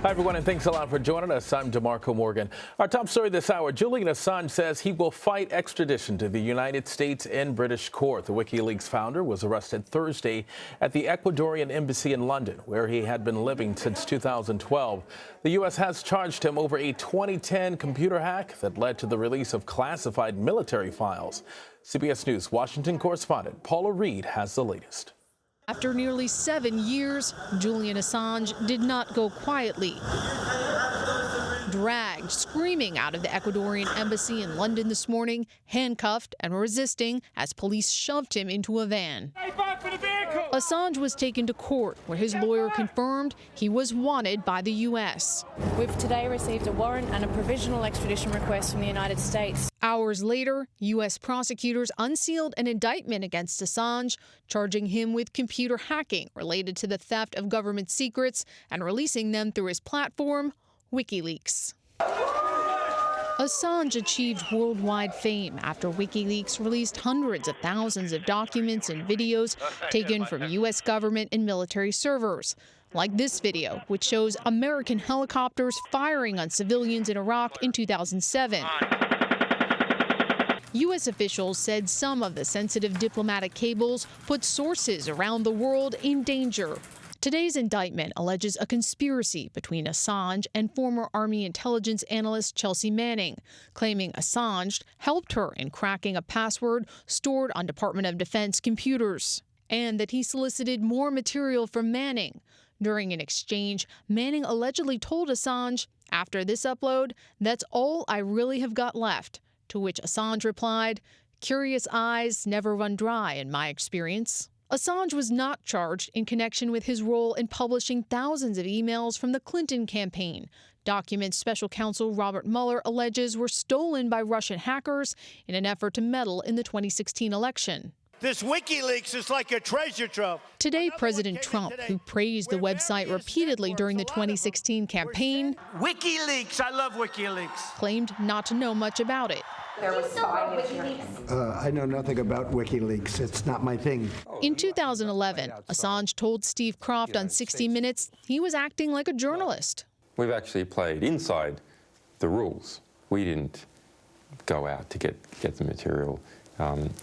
Hi, everyone, and thanks a lot for joining us. I'm DeMarco Morgan. Our top story this hour, Julian Assange says he will fight extradition to the United States in British court. The WikiLeaks founder was arrested Thursday at the Ecuadorian Embassy in London, where he had been living since 2012. The U.S. has charged him over a 2010 computer hack that led to the release of classified military files. CBS News Washington correspondent Paula Reid has the latest. After nearly 7 years, Julian Assange did not go quietly. Dragged, screaming out of the Ecuadorian Embassy in London this morning, handcuffed and resisting as police shoved him into a van. Assange was taken to court, where his lawyer confirmed he was wanted by the U.S. We've today received a warrant and a provisional extradition request from the United States. Hours later, U.S. prosecutors unsealed an indictment against Assange, charging him with computer hacking related to the theft of government secrets and releasing them through his platform, WikiLeaks. Assange achieved worldwide fame after WikiLeaks released hundreds of thousands of documents and videos taken from U.S. government and military servers, like this video, which shows American helicopters firing on civilians in Iraq in 2007. U.S. officials said some of the sensitive diplomatic cables put sources around the world in danger. Today's indictment alleges a conspiracy between Assange and former Army intelligence analyst Chelsea Manning, claiming Assange helped her in cracking a password stored on Department of Defense computers, and that he solicited more material from Manning. During an exchange, Manning allegedly told Assange, "After this upload, that's all I really have got left," to which Assange replied, "Curious eyes never run dry in my experience." Assange was not charged in connection with his role in publishing thousands of emails from the Clinton campaign, documents special counsel Robert Mueller alleges were stolen by Russian hackers in an effort to meddle in the 2016 election. This WikiLeaks is like a treasure trove. Today, President Trump, who praised the website repeatedly during the 2016 campaign, WikiLeaks, I love WikiLeaks, claimed not to know much about it. I know nothing about WikiLeaks. It's not my thing. In 2011, Assange told Steve Croft on 60 Minutes he was acting like a journalist. We've actually played inside the rules. We didn't go out to get the material.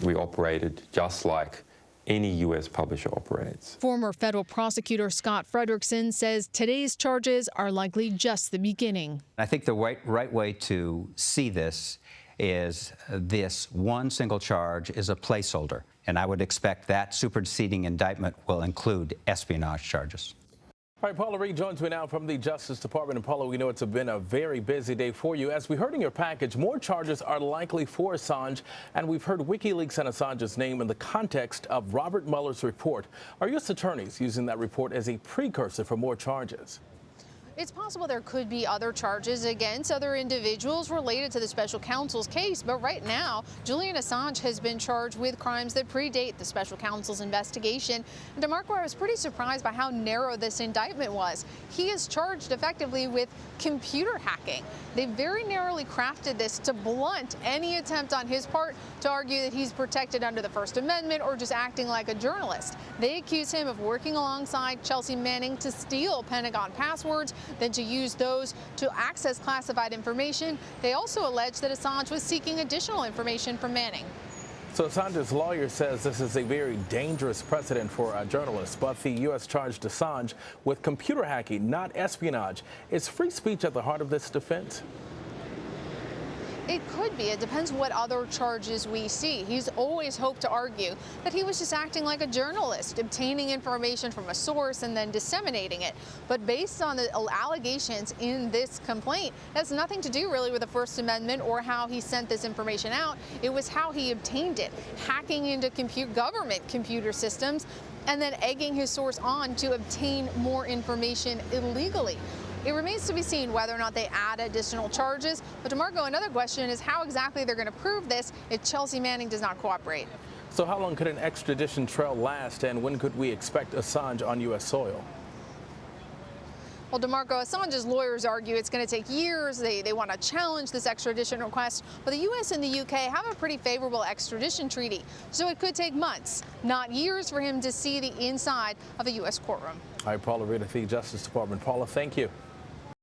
We operated just like any U.S. publisher operates. Former federal prosecutor Scott Frederickson says today's charges are likely just the beginning. I think the right way to see this is this one single charge is a placeholder, and I would expect that superseding indictment will include espionage charges. All right, Paula Reid joins me now from the Justice Department. And Paula, we know it's been a very busy day for you. As we heard in your package, more charges are likely for Assange, and we've heard WikiLeaks and Assange's name in the context of Robert Mueller's report. Are U.S. attorneys using that report as a precursor for more charges? It's possible there could be other charges against other individuals related to the special counsel's case, but right now, Julian Assange has been charged with crimes that predate the special counsel's investigation. And DeMarco, I was pretty surprised by how narrow this indictment was. He is charged effectively with computer hacking. They very narrowly crafted this to blunt any attempt on his part to argue that he's protected under the First Amendment or just acting like a journalist. They accuse him of working alongside Chelsea Manning to steal Pentagon passwords, then to use those to access classified information. They also allege that Assange was seeking additional information from Manning. So Assange's lawyer says this is a very dangerous precedent for journalists, but the U.S. charged Assange with computer hacking, not espionage. Is free speech at the heart of this defense? It could be. It depends what other charges we see. He's always hoped to argue that he was just acting like a journalist, obtaining information from a source and then disseminating it. But based on the allegations in this complaint, it has nothing to do really with the First Amendment or how he sent this information out. It was how he obtained it, hacking into government computer systems and then egging his source on to obtain more information illegally. It remains to be seen whether or not they add additional charges. But DeMarco, another question is how exactly they're going to prove this if Chelsea Manning does not cooperate. So how long could an extradition trail last, and when could we expect Assange on U.S. soil? Well, DeMarco, Assange's lawyers argue it's going to take years. They want to challenge this extradition request. But the U.S. and the U.K. have a pretty favorable extradition treaty. So it could take months, not years, for him to see the inside of a U.S. courtroom. All right, Paula Reid at the Justice Department. Paula, thank you.